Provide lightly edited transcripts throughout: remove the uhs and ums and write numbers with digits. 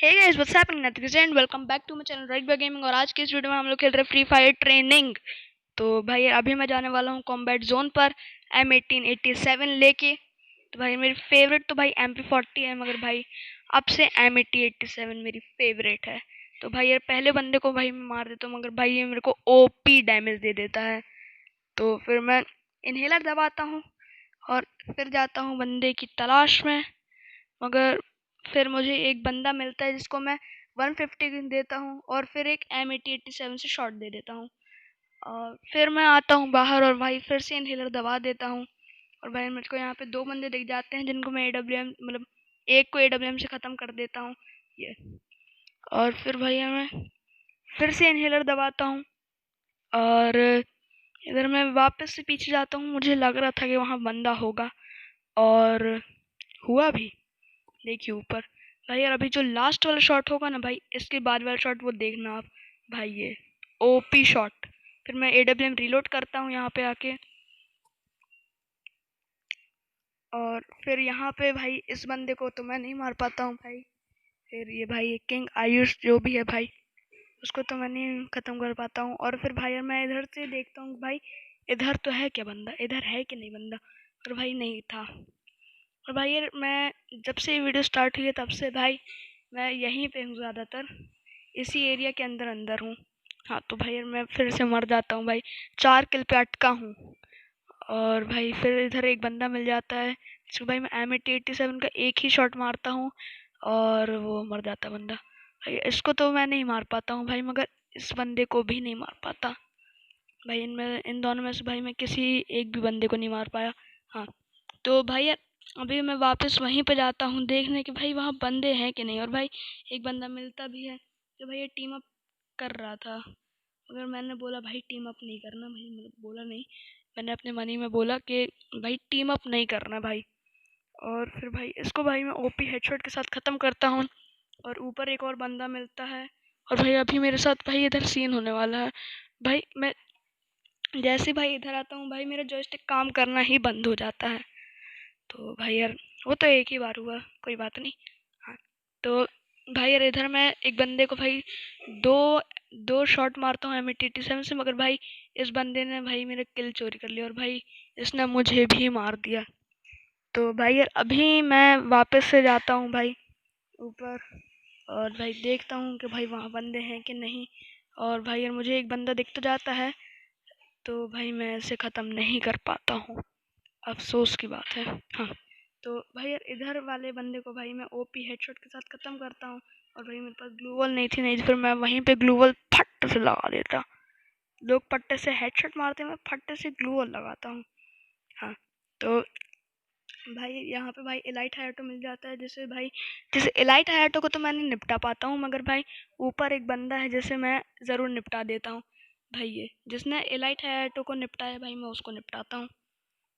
Hey guys what's happening nothing and welcome back to my channel right by gaming. और आज के इस video में हम लोग खेल रहे हैं फ्री फायर ट्रेनिंग। तो भाई अभी मैं जाने वाला हूँ कॉम्बैट जोन पर M1887 लेके। तो भाई मेरी फेवरेट तो भाई MP40 है, मगर भाई अब से M1887 मेरी फेवरेट है। तो भाई यार पहले बंदे को भाई मैं मार देता हूँ, मगर भाई ये मेरे को ओपी डैमेज दे देता है। तो फिर मैं इनहेलर दबाता हूँ और फिर जाता हूँ बंदे की तलाश में, मगर फिर मुझे एक बंदा मिलता है जिसको मैं 150 देता हूँ और फिर एक M8087 से शॉट दे देता हूँ। और फिर मैं आता हूँ बाहर और भाई फिर से इनहेलर दबा देता हूँ। और भाई मेरे को यहाँ पे दो बंदे दिख जाते हैं जिनको मैं AWM मतलब एक को AWM से ख़त्म कर देता हूँ ये। और फिर भैया मैं फिर से इनहेलर दबाता हूँ और इधर मैं वापस से पीछे जाता हूँ। मुझे लग रहा था कि वहाँ बंदा होगा और हुआ भी। देखिए ऊपर भाई यार, अभी जो लास्ट वाला शॉट होगा ना भाई, इसके बाद वाला शॉट वो देखना आप भाई, ये ओपी शॉट। फिर मैं AWM रीलोड करता हूँ यहाँ पे आके, और फिर यहाँ पे भाई इस बंदे को तो मैं नहीं मार पाता हूँ भाई। फिर ये भाई किंग आयुष जो भी है भाई, उसको तो मैं नहीं ख़त्म कर पाता हूँ। और फिर भाई यार मैं इधर से देखता हूँ भाई इधर तो है क्या बंदा, इधर है कि नहीं बंदा, और भाई नहीं था। और भाई यार मैं जब से ये वीडियो स्टार्ट हुई है तब से भाई मैं यहीं पे हूँ, ज़्यादातर इसी एरिया के अंदर अंदर हूँ। हाँ तो भाई यार मैं फिर से मर जाता हूँ भाई, 4 किल पे अटका हूँ। और भाई फिर इधर एक बंदा मिल जाता है जिसको भाई मैं M8087 का एक ही शॉट मारता हूँ और वो मर जाता है बंदा। भाई इसको तो मैं नहीं मार पाता हूँ भाई, मगर इस बंदे को भी नहीं मार पाता भाई। इन दोनों में से भाई मैं किसी एक भी बंदे को नहीं मार पाया। हाँ तो भाई यार अभी मैं वापस वहीं पे जाता हूँ देखने कि भाई वहाँ बंदे हैं कि नहीं। और भाई एक बंदा मिलता भी है जो भाई ये टीम अप कर रहा था, मगर मैंने बोला भाई टीम अप नहीं करना भाई, मतलब बोला नहीं, मैंने अपने मनी में बोला कि भाई टीम अप नहीं करना भाई। और फिर भाई इसको भाई मैं ओपी हेडशॉट के साथ ख़त्म करता हूँ। और ऊपर एक और बंदा मिलता है और भाई अभी मेरे साथ भाई इधर सीन होने वाला है भाई। मैं जैसे भाई इधर आता हूँ भाई मेरा जॉयस्टिक काम करना ही बंद हो जाता है। तो भाई यार वो तो एक ही बार हुआ, कोई बात नहीं। हाँ तो भाई यार इधर मैं एक बंदे को भाई दो दो शॉट मारता हूँ M8087 से, मगर भाई इस बंदे ने भाई मेरा किल चोरी कर लिया और भाई इसने मुझे भी मार दिया। तो भाई यार अभी मैं वापस से जाता हूँ भाई ऊपर और भाई देखता हूँ कि भाई वहाँ बंदे हैं कि नहीं। और भाई यार मुझे एक बंदा दिख तो जाता है, तो भाई मैं इसे ख़त्म नहीं कर पाता हूँ, अफसोस की बात है। हाँ तो भाई यार इधर वाले बंदे को भाई मैं ओपी हेडशॉट के साथ ख़त्म करता हूँ। और भाई मेरे पास ग्लू वॉल नहीं थी, नहीं तो फिर मैं वहीं पे ग्लू वॉल फट से लगा देता। लोग पट्टे से हेडशॉट मारते हैं, मैं फट्टे से ग्लू वॉल लगाता हूँ। हाँ तो भाई यहाँ पे भाई एलाइट हायाटो मिल जाता है, जैसे एलाइट हायाटो को तो मैं नहीं निपटा पाता हूँ, मगर भाई ऊपर एक बंदा है जिसे मैं ज़रूर निपटा देता हूँ भाई। ये जिसने एलाइट हायाटो को निपटाया भाई मैं उसको निपटाता हूँ।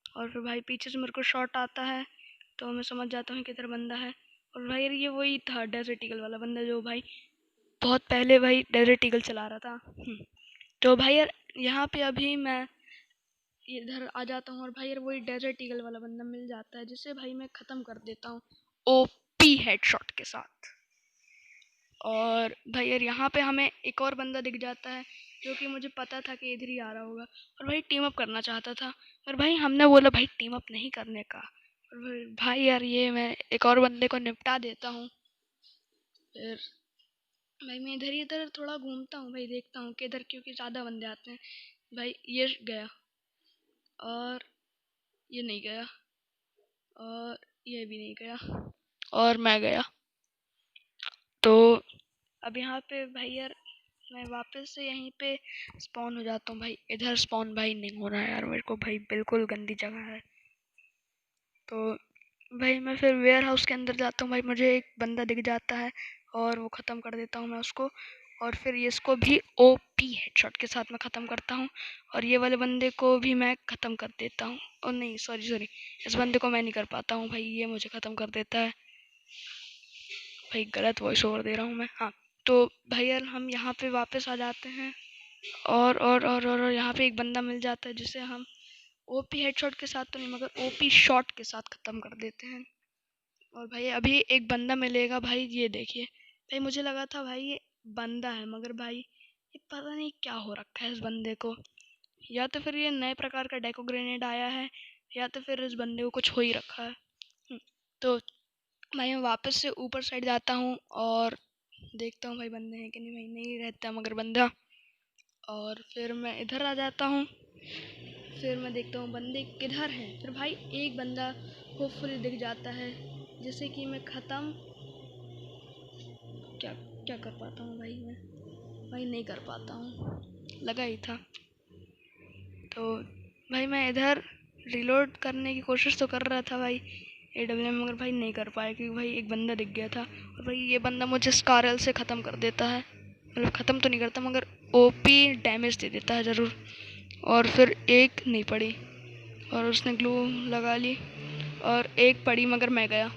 और फिर भाई पीछे से मेरे को शॉट आता है तो मैं समझ जाता हूँ किधर बंदा है। और भाई यार ये वही था डेजर्ट ईगल वाला बंदा जो भाई बहुत पहले भाई डेजर्ट ईगल चला रहा था। तो भाई यार यहाँ पे अभी मैं इधर आ जाता हूँ और भाई यार वही डेजर्ट ईगल वाला बंदा मिल जाता है जिसे भाई मैं ख़त्म कर देता हूँ ओपी हेडशॉट के साथ। और भाई यार यहाँ पे हमें एक और बंदा दिख जाता है जो कि मुझे पता था कि इधर ही आ रहा होगा और भाई टीम अप करना चाहता था, पर भाई हमने बोला भाई टीम अप नहीं करने का। और भाई यार ये मैं एक और बंदे को निपटा देता हूँ। फिर भाई मैं इधर ही इधर थोड़ा घूमता हूँ भाई, देखता हूँ कि इधर क्योंकि ज़्यादा बंदे आते हैं। भाई ये गया और ये नहीं गया और ये भी नहीं गया और मैं गया। तो अब यहाँ पे भाई यार मैं वापस से यहीं पे स्पॉन हो जाता हूँ भाई। इधर स्पॉन भाई नहीं हो रहा है यार मेरे को भाई, बिल्कुल गंदी जगह है। तो भाई मैं फिर वेयर हाउस के अंदर जाता हूँ भाई, मुझे एक बंदा दिख जाता है और वो ख़त्म कर देता हूँ मैं उसको। और फिर इसको भी ओपी हेडशॉट के साथ मैं ख़त्म करता हूँ और ये वाले बंदे को भी मैं ख़त्म कर देता हूँ। और नहीं सॉरी, इस बंदे को मैं नहीं कर पाता हूँ भाई, ये मुझे ख़त्म कर देता है भाई। गलत वॉइस ओवर दे रहा हूँ मैं। हाँ तो भाई यार हम यहाँ पे वापस आ जाते हैं और यहाँ पे एक बंदा मिल जाता है जिसे हम ओपी हेडशॉट के साथ तो नहीं मगर ओपी शॉट के साथ ख़त्म कर देते हैं। और भाई अभी एक बंदा मिलेगा भाई, ये देखिए भाई मुझे लगा था भाई ये बंदा है, मगर भाई ये पता नहीं क्या हो रखा है इस बंदे को। या तो फिर ये नए प्रकार का डेको ग्रेनेड आया है, या तो फिर इस बंदे को कुछ हो ही रखा है। तो भाई मैं वापस से ऊपर साइड जाता हूँ और देखता हूँ भाई बंदे हैं कि नहीं। भाई नहीं रहता मगर बंदा। और फिर मैं इधर आ जाता हूँ, फिर मैं देखता हूँ बंदे किधर हैं। फिर भाई एक बंदा होपफुली दिख जाता है, जिससे कि मैं ख़त्म क्या क्या कर पाता हूँ भाई। मैं भाई नहीं कर पाता हूँ, लगा ही था। तो भाई मैं इधर रिलोड करने की कोशिश तो कर रहा था भाई AWM, मगर भाई नहीं कर पाया क्योंकि भाई एक बंदा दिख गया था। और भाई ये बंदा मुझे स्कारल से ख़त्म कर देता है, मतलब ख़त्म तो नहीं करता मगर OP डैमेज दे देता है ज़रूर। और फिर एक नहीं पड़ी और उसने ग्लू लगा ली, और एक पड़ी मगर मैं गया।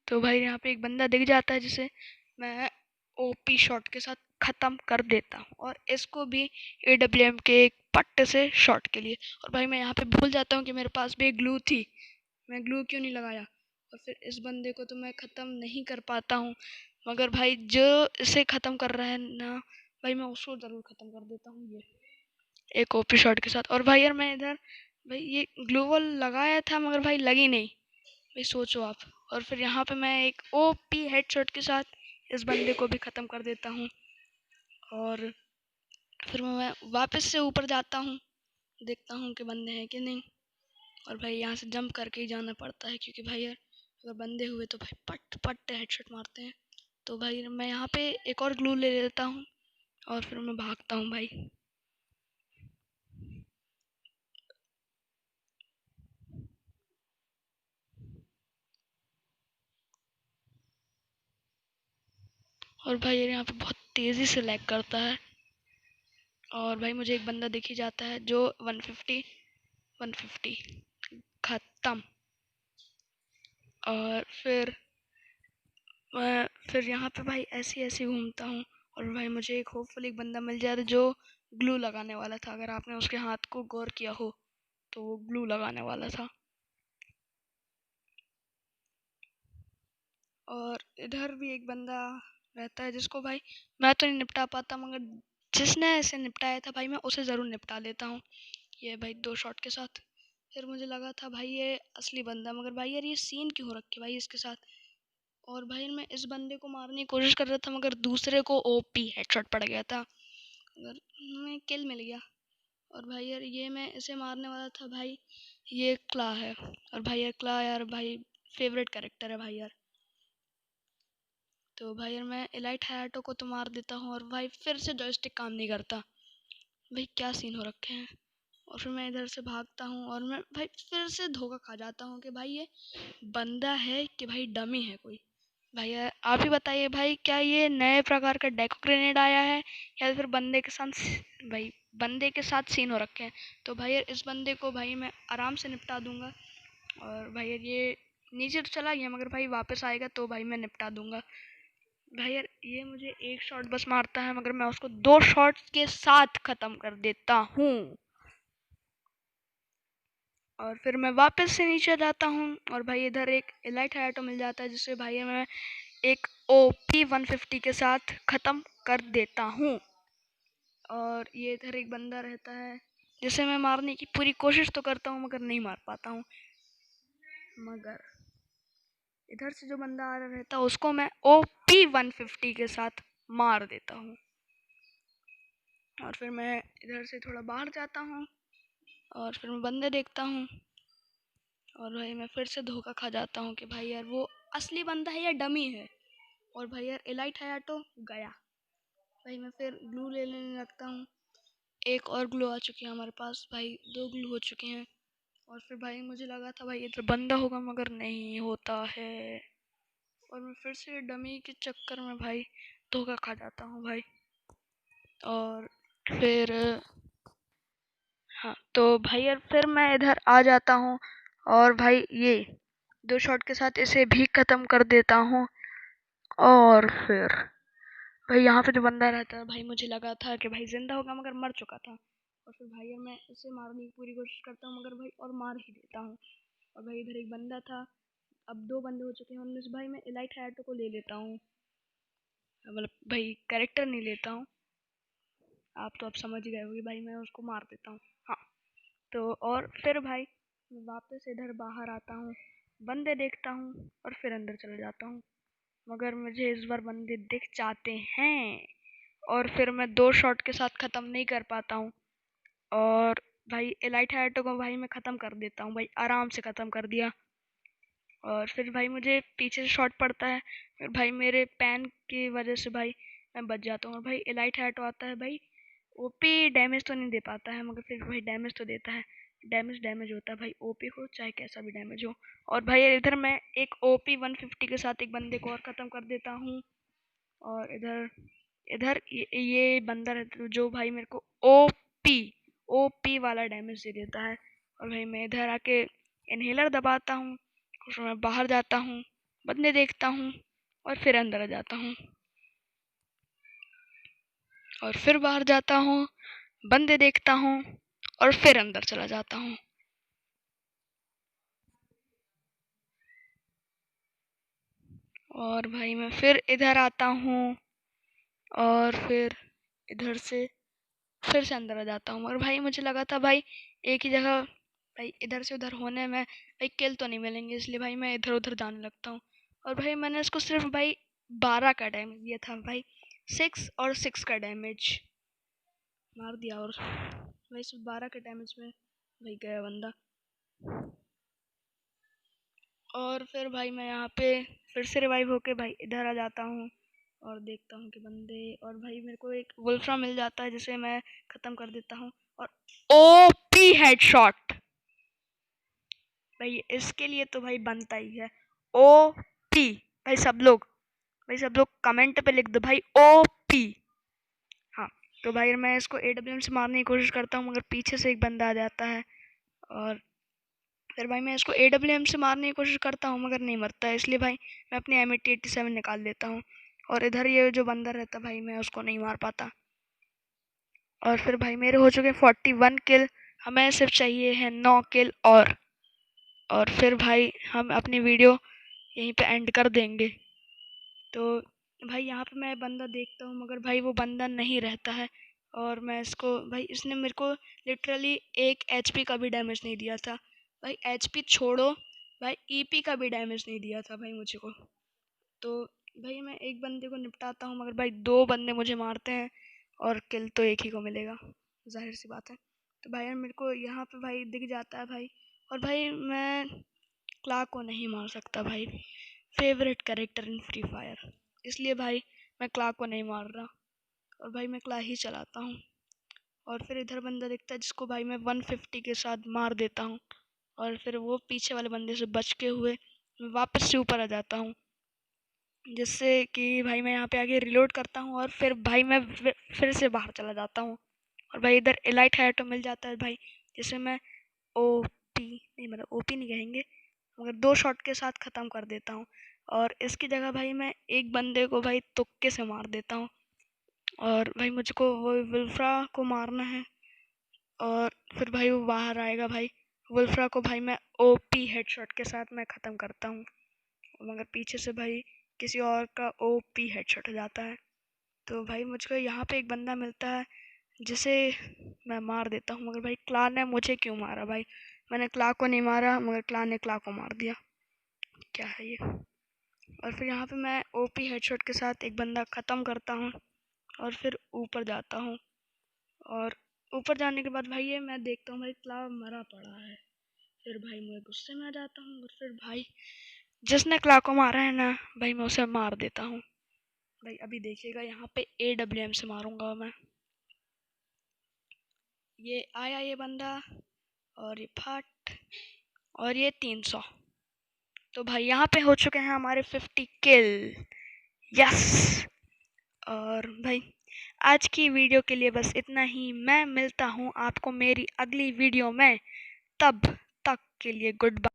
तो भाई यहाँ पे एक बंदा दिख जाता है जिसे मैं OP शॉट के साथ ख़त्म कर देता हूँ, और इसको भी AWM के एक पट्टे से शॉट के लिए। और भाई मैं यहाँ पे भूल जाता हूँ कि मेरे पास भी एक ग्लू थी, मैं ग्लू क्यों नहीं लगाया। और फिर इस बंदे को तो मैं ख़त्म नहीं कर पाता हूँ, मगर भाई जो इसे ख़त्म कर रहा है ना, भाई मैं उसको ज़रूर ख़त्म कर देता हूँ ये एक OP शॉट के साथ। और भाई यार मैं इधर भाई ये ग्लू वॉल लगाया था मगर भाई लगी नहीं, भाई सोचो आप। और फिर यहाँ पे मैं एक OP हेडशॉट के साथ इस बंदे को भी ख़त्म कर देता हूँ। और फिर मैं वापस से ऊपर जाता हूँ, देखता हूँ कि बंदे हैं कि नहीं। और भाई यहाँ से जंप करके ही जाना पड़ता है क्योंकि भाई यार अगर बंदे हुए तो भाई पट पट हेडशॉट मारते हैं। तो भाई मैं यहाँ पे एक और ग्लू ले लेता हूँ और फिर मैं भागता हूँ भाई। और भाई यार यहाँ पे बहुत तेज़ी से लैग करता है। और भाई मुझे एक बंदा दिख ही जाता है जो 150 ख़त्म। और फिर यहाँ पे भाई ऐसे घूमता हूँ, और भाई मुझे एक होपफुली एक बंदा मिल जाता जो ग्लू लगाने वाला था। अगर आपने उसके हाथ को गौर किया हो तो वो ग्लू लगाने वाला था। और इधर भी एक बंदा रहता है जिसको भाई मैं तो नहीं निपटा पाता, मगर जिसने इसे निपटाया था भाई मैं उसे ज़रूर निपटा लेता हूँ ये भाई 2 शॉट के साथ। फिर मुझे लगा था भाई ये असली बंदा, मगर भाई यार ये सीन क्यों हो रखी भाई इसके साथ। और भाई मैं इस बंदे को मारने की कोशिश कर रहा था मगर दूसरे को OP हेडशॉट पड़ गया था, मगर मैं किल मिल गया। और भाई यार ये मैं इसे मारने वाला था भाई, ये क्ला है। और भाई यार क्ला यार भाई फेवरेट कैरेक्टर है भाई यार। तो भाई यार मैं एलाइट हायाटो को तो मार देता हूँ, और भाई फिर से जॉयस्टिक काम नहीं करता। भाई क्या सीन हो रखे हैं। और फिर मैं इधर से भागता हूँ और मैं भाई फिर से धोखा खा जाता हूँ कि भाई ये बंदा है कि भाई डमी है कोई। भाई यार आप ही बताइए भाई, क्या ये नए प्रकार का डेको ग्रेनेड आया है या फिर बंदे के साथ भाई बंदे के साथ सीन हो रखे हैं। तो भाई यार इस बंदे को भाई मैं आराम से निपटा दूंगा। और भाई यार ये नीचे तो चला गया मगर भाई वापस आएगा तो भाई मैं निपटा दूंगा। भाई यार ये मुझे एक शॉट बस मारता है मगर मैं उसको 2 शॉट्स के साथ ख़त्म कर देता हूँ। और फिर मैं वापस से नीचे जाता हूँ और भाई इधर एक एलाइट हायाटो मिल जाता है जिससे भाई मैं एक OP 150 के साथ ख़त्म कर देता हूँ। और ये इधर एक बंदा रहता है जिसे मैं मारने की पूरी कोशिश तो करता हूँ मगर नहीं मार पाता हूँ। मगर इधर से जो बंदा आ रहा रहता है उसको मैं OP 150 के साथ मार देता हूँ। और फिर मैं इधर से थोड़ा बाहर जाता हूँ और फिर मैं बंदे देखता हूँ, और भाई मैं फिर से धोखा खा जाता हूँ कि भाई यार वो असली बंदा है या डमी है। और भाई यार एलाइट हायाटो गया। भाई मैं फिर ग्लू ले लेने लगता हूँ। एक और ग्लू आ चुकी है हमारे पास भाई, 2 ग्लू हो चुके हैं। और फिर भाई मुझे लगा था भाई इधर बंदा होगा मगर नहीं होता है। और मैं फिर से डमी के चक्कर में भाई धोखा खा जाता हूँ भाई। और फिर हाँ तो भाई यार फिर मैं इधर आ जाता हूँ और भाई ये 2 शॉट के साथ इसे भी ख़त्म कर देता हूँ। और फिर भाई यहाँ पे जो बंदा रहता है भाई मुझे लगा था कि भाई जिंदा होगा मगर मर चुका था। और फिर भाई यार मैं इसे मारने की पूरी कोशिश करता हूँ मगर भाई और मार ही देता हूँ। और भाई इधर एक बंदा था अब 2 बंदे हो चुके हैं, उनमें से भाई मैं एलाइट हैयाटो को ले लेता हूँ, मतलब भाई कैरेक्टर नहीं लेता हूँ, आप तो अब समझ गए होगे भाई, मैं उसको मार देता हूँ। हाँ, तो और फिर भाई मैं वापस इधर बाहर आता हूँ, बंदे देखता हूँ और फिर अंदर चले जाता हूँ, मगर मुझे इस बार बंदे दिख जाते हैं और फिर मैं 2 शॉट के साथ ख़त्म नहीं कर पाता हूँ और भाई एलाइट हैयाटो को भाई मैं ख़त्म कर देता हूँ भाई, आराम से ख़त्म कर दिया। और फिर भाई मुझे पीछे से शॉट पड़ता है, फिर भाई मेरे पैन की वजह से भाई मैं बच जाता हूँ और भाई एलाइट हैयाटो आता है भाई, ओपी डैमेज तो नहीं दे पाता है मगर फिर भाई डैमेज तो देता है, डैमेज होता है भाई, ओपी हो चाहे कैसा भी डैमेज हो। और भाई इधर मैं एक ओपी 150 के साथ एक बंदे को और ख़त्म कर देता हूँ और इधर इधर ये बंदा रहता जो भाई मेरे को ओपी वाला डैमेज दे देता है। और भाई मैं इधर आके इनहेलर दबाता हूँ, कुछ मैं बाहर जाता हूँ, बंदे देखता हूँ और फिर अंदर आ जाता हूँ और फिर बाहर जाता हूँ, बंदे देखता हूँ और फिर अंदर चला जाता हूँ। और भाई मैं फिर इधर आता हूँ और फिर इधर से फिर से अंदर आ जाता हूँ। और भाई मुझे लगा था भाई एक ही जगह भाई इधर से उधर होने में भाई किल तो नहीं मिलेंगे, इसलिए भाई मैं इधर उधर जाने लगता हूँ। और भाई मैंने इसको सिर्फ भाई 12 का डैमेज दिया था भाई, 6 और 6 का डैमेज मार दिया और भाई सिर्फ 12 के डैमेज में भाई गया बंदा। और फिर भाई मैं यहाँ पे फिर से रिवाइव होके भाई इधर आ जाता हूँ और देखता हूँ कि बंदे, और भाई मेरे को एक वुल्फ्रा मिल जाता है जिसे मैं ख़त्म कर देता हूँ और ओपी हेडशॉट भाई, इसके लिए तो भाई बनता ही है ओपी। भाई सब लोग कमेंट पे लिख दो भाई ओपी। हाँ, तो भाई मैं इसको AWM से मारने की कोशिश करता हूँ मगर पीछे से एक बंदा आ जाता है और फिर भाई मैं इसको AWM से मारने की कोशिश करता हूँ मगर नहीं मरता है, इसलिए भाई मैं अपनी M8087 निकाल लेता हूँ और इधर ये जो बंदा रहता भाई मैं उसको नहीं मार पाता। और फिर भाई मेरे हो चुके 41 किल, हमें सिर्फ चाहिए है 9 किल और फिर भाई हम अपनी वीडियो यहीं पे एंड कर देंगे। तो भाई यहाँ पे मैं बंदा देखता हूँ मगर भाई वो बंदा नहीं रहता है और मैं इसको भाई इसने मेरे को लिटरली 1 HP का भी डैमेज नहीं दिया था भाई, HP छोड़ो भाई EP का भी डैमेज नहीं दिया था भाई मुझे को। तो भाई मैं एक बंदे को निपटाता हूँ मगर भाई 2 बंदे मुझे मारते हैं और किल तो एक ही को मिलेगा, जाहिर सी बात है। तो भाई यार मेरे को यहाँ पे भाई दिख जाता है भाई, और भाई मैं क्ला को नहीं मार सकता भाई, favourite character in free fire, इसलिए भाई मैं क्ला को नहीं मार रहा और भाई मैं क्ला ही चलाता हूँ। और फिर इधर बंदा दिखता है जिसको भाई मैं 150 के साथ मार देता हूँ और फिर वो पीछे वाले बंदे से बच के हुए मैं वापस से ऊपर आ जाता हूँ, जिससे कि भाई मैं यहाँ पे आगे रिलोड करता हूँ और फिर भाई मैं फिर से बाहर चला जाता हूँ और भाई इधर एलाइट हैयाटो मिल जाता है भाई, जिसे मैं ओपी नहीं, मतलब ओपी नहीं कहेंगे मगर 2 शॉट के साथ ख़त्म कर देता हूँ। और इसकी जगह भाई मैं एक बंदे को भाई तुक्के से मार देता हूँ और भाई मुझको वो वुल्फ्रा को मारना है और फिर भाई वो बाहर आएगा भाई, वुल्फ्रा को भाई मैं ओपी हेडशॉट के साथ मैं ख़त्म करता हूँ मगर पीछे से भाई किसी और का ओपी हेडशॉट हो जाता है। तो भाई मुझको यहाँ पे एक बंदा मिलता है जिसे मैं मार देता हूँ मगर भाई क्ला ने मुझे क्यों मारा भाई, मैंने क्ला को नहीं मारा मगर क्ला ने क्ला को मार दिया, क्या है ये। और फिर यहाँ पे मैं ओपी हेडशॉट के साथ एक बंदा ख़त्म करता हूँ और फिर ऊपर जाता हूँ और ऊपर जाने के बाद भाई ये मैं देखता हूँ भाई क्ला मरा पड़ा है, फिर भाई मैं गुस्से में आ जाता हूँ और फिर भाई जिसने क्ला को मारा है ना भाई मैं उसे मार देता हूँ भाई। अभी देखिएगा यहाँ पे AWM से मारूंगा मैं, ये आया ये बंदा और ये फट और ये 300। तो भाई यहाँ पे हो चुके हैं हमारे 50 किल, यस। और भाई आज की वीडियो के लिए बस इतना ही, मैं मिलता हूँ आपको मेरी अगली वीडियो में, तब तक के लिए गुड बाय।